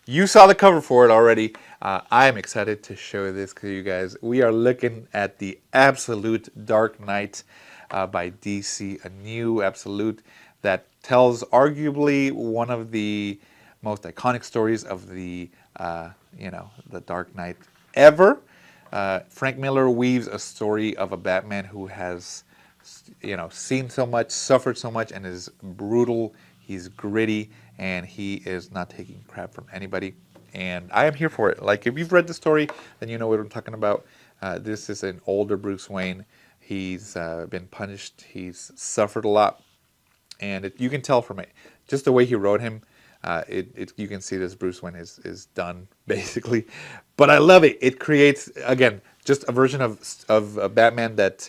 You saw the cover for it already. I am excited to show this to you guys. We are looking at the Absolute Dark Knight by DC, a new Absolute that tells arguably one of the most iconic stories of the the Dark Knight ever. Frank Miller weaves a story of a Batman who has seen so much, suffered so much, and is brutal. He's gritty, and he is not taking crap from anybody. And I am here for it. Like, if you've read the story, then you know what I'm talking about. This is an older Bruce Wayne. He's been punished. He's suffered a lot. And you can tell from it, just the way he wrote him, you can see this Bruce Wayne is done, basically. But I love it. It creates, again, just a version of a Batman that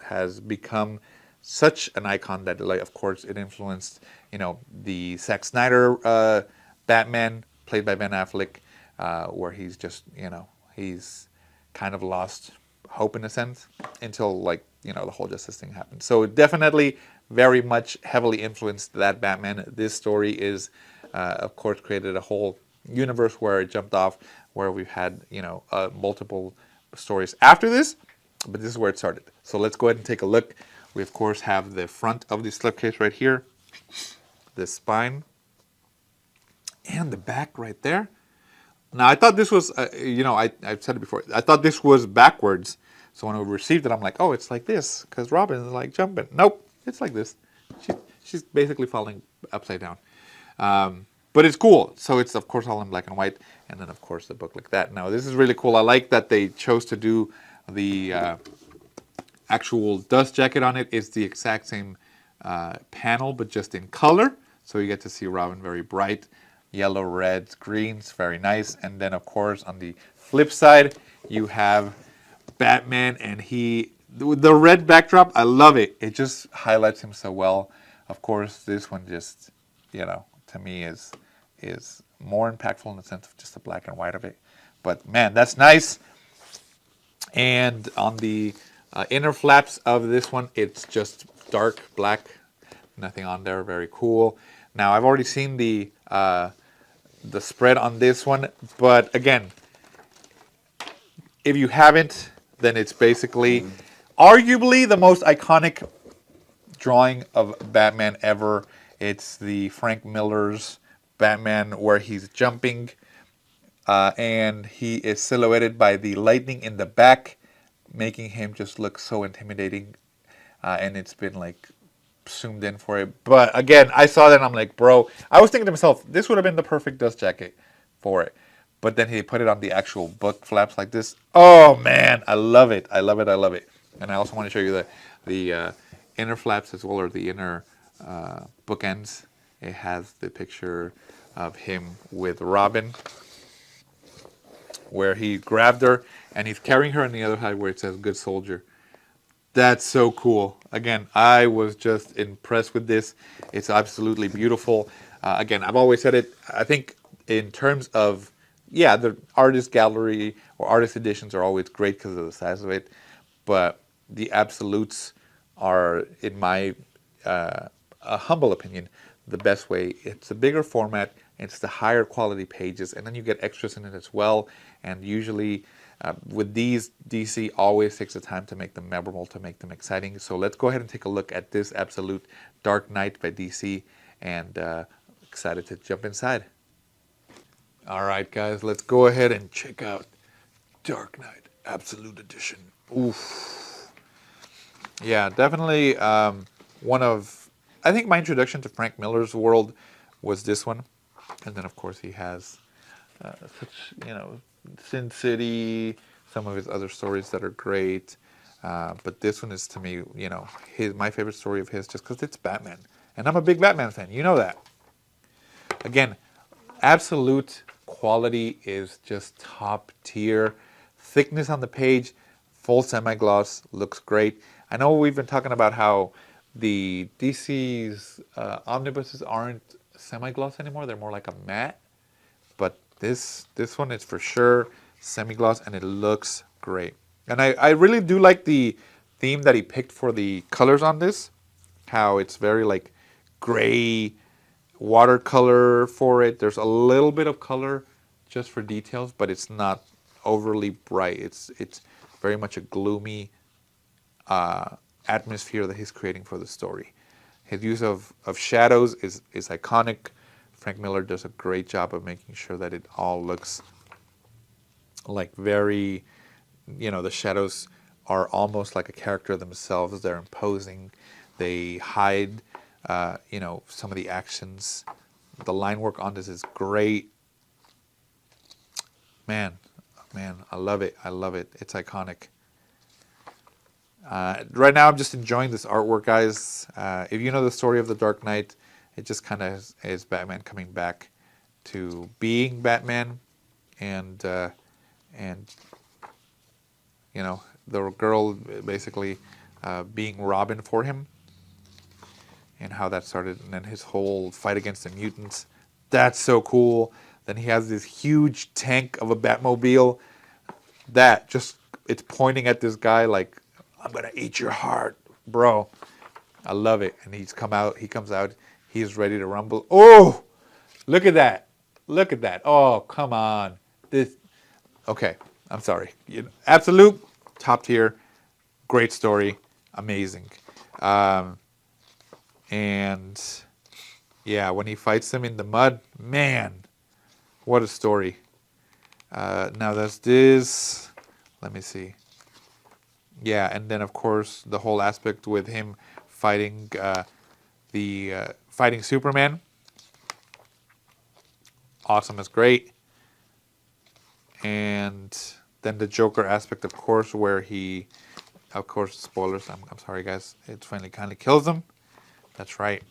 has become such an icon that, like, of course, it influenced the Zack Snyder Batman played by Ben Affleck, where he's just he's kind of lost hope in a sense until, like, the whole Justice thing happened. So definitely very much heavily influenced that Batman. This story is of course created a whole universe where it jumped off, where we've had multiple stories after this, but this is where it started. So let's go ahead and take a look. We of course have the front of the slipcase right here, the spine, and the back right there. Now, I thought this was, I've said it before, I thought this was backwards. So when we received it, I'm like, oh, it's like this, because Robin is like jumping. Nope, it's like this. She's basically falling upside down. But it's cool. So it's, of course, all in black and white. And then, of course, the book like that. Now, this is really cool. I like that they chose to do the actual dust jacket on it. It's the exact same panel, but just in color. So you get to see Robin very bright. Yellow, reds, greens, very nice. And then, of course, on the flip side, you have Batman, and the red backdrop, I love it. It just highlights him so well. Of course, this one just, to me is more impactful in the sense of just the black and white of it. But man, that's nice. And on the inner flaps of this one, it's just dark black, nothing on there. Very cool. Now, I've already seen the spread on this one, but again, if you haven't, then it's basically arguably the most iconic drawing of Batman ever. It's the Frank Miller's Batman where he's jumping and he is silhouetted by the lightning in the back, making him just look so intimidating. And it's been like zoomed in for it. But again, I saw that and I'm like, bro, I was thinking to myself, this would have been the perfect dust jacket for it. But then he put it on the actual book flaps like this. Oh man, I love it. I love it. I love it. And I also want to show you the inner flaps as well, or the inner bookends. It has the picture of him with Robin, where he grabbed her and he's carrying her on the other side where it says "Good Soldier." That's so cool. Again, I was just impressed with this. It's absolutely beautiful. Again, I've always said it. I think in terms of, yeah, the artist gallery or artist editions are always great because of the size of it. But the absolutes are, in my a humble opinion, the best way. It's a bigger format. It's the higher quality pages. And then you get extras in it as well. And usually with these, DC always takes the time to make them memorable, to make them exciting. So let's go ahead and take a look at this Absolute Dark Knight by DC. And excited to jump inside. All right, guys, let's go ahead and check out Dark Knight Absolute Edition. Oof. Yeah, definitely one of, I think my introduction to Frank Miller's world was this one. And then, of course, he has Sin City, some of his other stories that are great. But this one is, to me, my favorite story of his just because it's Batman. And I'm a big Batman fan. You know that. Again, absolute quality is just top tier. Thickness on the page, full semi-gloss, looks great. I know we've been talking about how the DC's omnibuses aren't semi-gloss anymore. They're more like a matte. But this one is for sure semi-gloss, and it looks great. And I really do like the theme that he picked for the colors on this. How it's very like gray watercolor for it. There's a little bit of color just for details, but it's not overly bright. It's very much a gloomy atmosphere that he's creating for the story. His use of shadows is iconic. Frank Miller does a great job of making sure that it all looks like very, the shadows are almost like a character themselves. They're imposing. They hide, some of the actions. The line work on this is great. Man, I love it. I love it. It's iconic. Right now, I'm just enjoying this artwork, guys. If you know the story of The Dark Knight, it just kind of is Batman coming back to being Batman, and the girl basically being Robin for him, and how that started, and then his whole fight against the mutants. That's so cool. Then he has this huge tank of a Batmobile that it's pointing at this guy like, I'm gonna eat your heart, bro. I love it. And he comes out, he's ready to rumble. Oh, look at that. Look at that. Oh, come on. Okay, I'm sorry. Absolute top tier, great story, amazing. And yeah, when he fights them in the mud, man, what a story. Now that's this. Let me see. Yeah, and then of course the whole aspect with him fighting fighting Superman. Awesome, is great. And then the Joker aspect, of course, where he, of course, spoilers. I'm sorry, guys. It finally kind of kills him. That's right.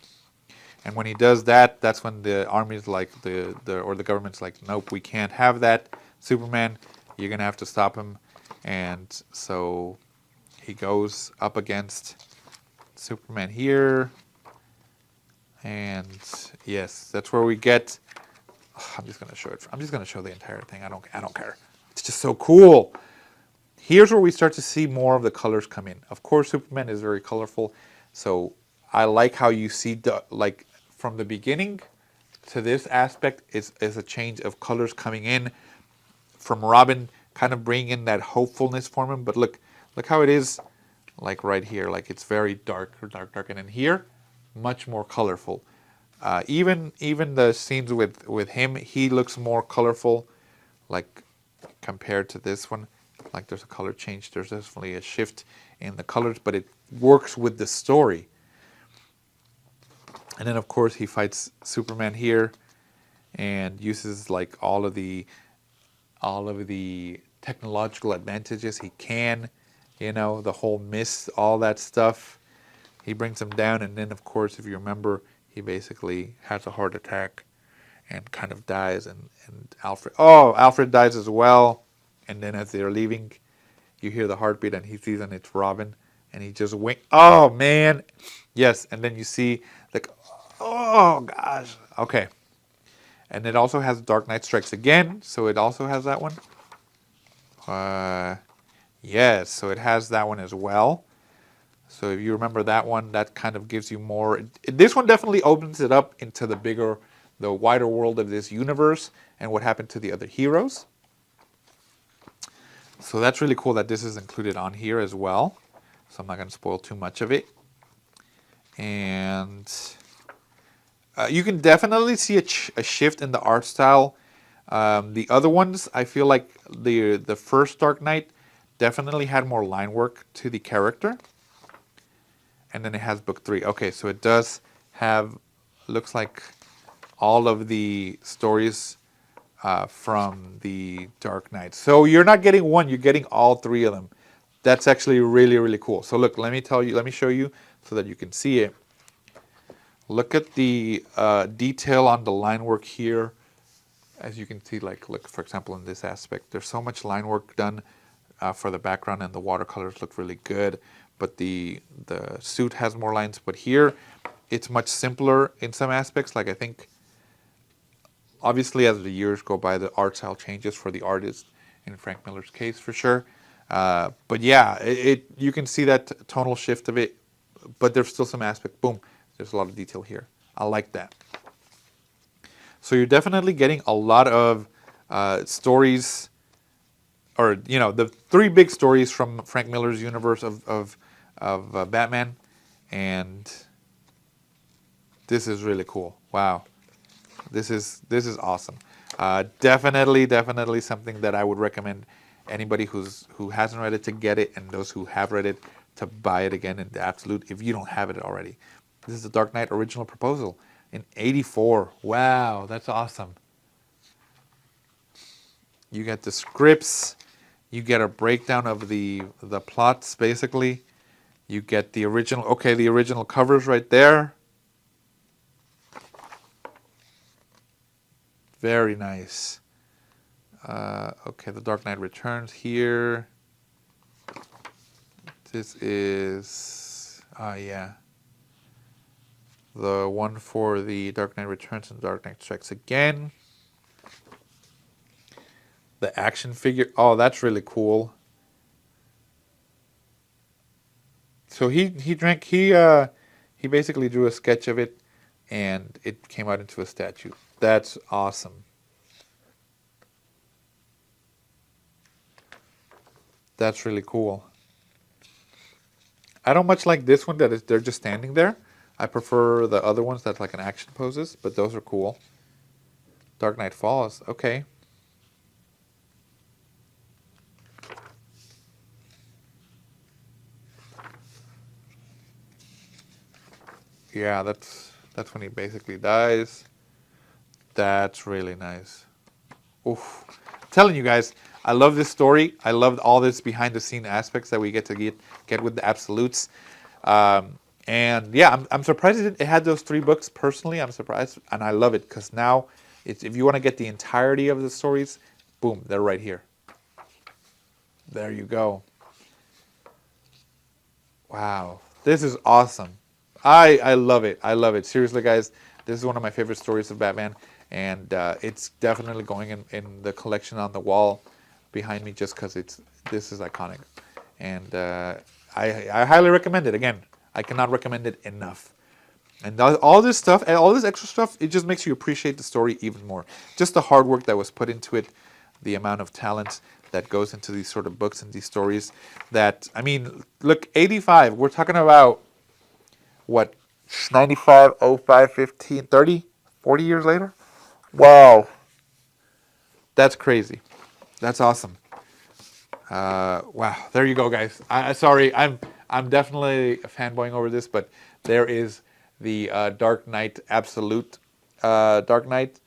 And when he does that, that's when the army's like the government's like, nope, we can't have that. Superman, you're gonna have to stop him. And so he goes up against Superman here. And yes, that's where we get. I'm just gonna show it. I'm just gonna show the entire thing. I don't care. It's just so cool. Here's where we start to see more of the colors come in. Of course, Superman is very colorful, so I like how you see from the beginning to this aspect is a change of colors coming in from Robin, kind of bringing in that hopefulness for him. But look how it is, like right here, like it's very dark, and then here, much more colorful. Even the scenes with him, he looks more colorful, like compared to this one. Like there's a color change. There's definitely a shift in the colors, but it works with the story. And then of course he fights Superman here, and uses like all of the technological advantages he can. The whole mist, all that stuff. He brings him down, and then of course, if you remember, he basically has a heart attack and kind of dies, and Alfred dies as well. And then as they're leaving, you hear the heartbeat, and he sees, and it's Robin, and he just wink. Oh man, yes. And then you see like, oh gosh, okay. And it also has Dark Knight Strikes Again, so it also has that one. Yes, so it has that one as well. So if you remember that one, that kind of gives you more. This one definitely opens it up into the wider world of this universe and what happened to the other heroes. So that's really cool that this is included on here as well. So I'm not going to spoil too much of it. And you can definitely see a shift in the art style. The other ones, I feel like the first Dark Knight definitely had more line work to the character. And then it has book 3. Okay, so it does have, looks like all of the stories from the Dark Knight. So you're not getting one, you're getting all 3 of them. That's actually really, really cool. So look, let me show you so that you can see it. Look at the detail on the line work here. As you can see, like, look, for example, in this aspect, there's so much line work done for the background, and the watercolors look really good. But the suit has more lines. But here, it's much simpler in some aspects. Like, I think, obviously, as the years go by, the art style changes for the artist, in Frank Miller's case, for sure. But yeah, you can see that tonal shift of it. But there's still some aspect. Boom. There's a lot of detail here. I like that. So you're definitely getting a lot of stories, or the three big stories from Frank Miller's universe of Batman, and this is really cool. Wow, this is awesome. Definitely something that I would recommend anybody who hasn't read it to get it, and those who have read it to buy it again in the absolute if you don't have it already. This is the Dark Knight original proposal in '84. Wow, that's awesome. You get the scripts, you get a breakdown of the plots basically. You get the original, the original covers right there. Very nice. Okay, The Dark Knight Returns here. This is, yeah, the one for the Dark Knight Returns and Dark Knight Strikes Again. The action figure, oh, that's really cool. So he basically drew a sketch of it, and it came out into a statue. That's awesome. That's really cool. I don't much like this one that they're just standing there. I prefer the other ones that's like an action poses, but those are cool. Dark Knight Falls, okay. Yeah, that's when he basically dies. That's really nice. Oof. I'm telling you guys, I love this story. I loved all this behind the scene aspects that we get to get with the absolutes. And yeah, I'm surprised it had those three books. Personally, I'm surprised, and I love it because now, if you want to get the entirety of the stories, boom, they're right here. There you go. Wow, this is awesome. I love it. I love it. Seriously, guys, this is one of my favorite stories of Batman, and it's definitely going in the collection on the wall behind me just because this is iconic, and I highly recommend it. Again, I cannot recommend it enough. And all this stuff, and all this extra stuff, it just makes you appreciate the story even more. Just the hard work that was put into it, the amount of talent that goes into these sort of books and these stories. That, I mean, look, 85, we're talking about, what, 95, 05, 15, 30, 40 years later? Wow. That's crazy. That's awesome. Wow, there you go, guys. Sorry, I'm definitely fanboying over this, but there is the Dark Knight Absolute Dark Knight.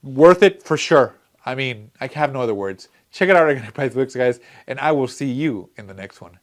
Worth it for sure. I mean, I have no other words. Check it out at Organic Price Books, guys, and I will see you in the next one.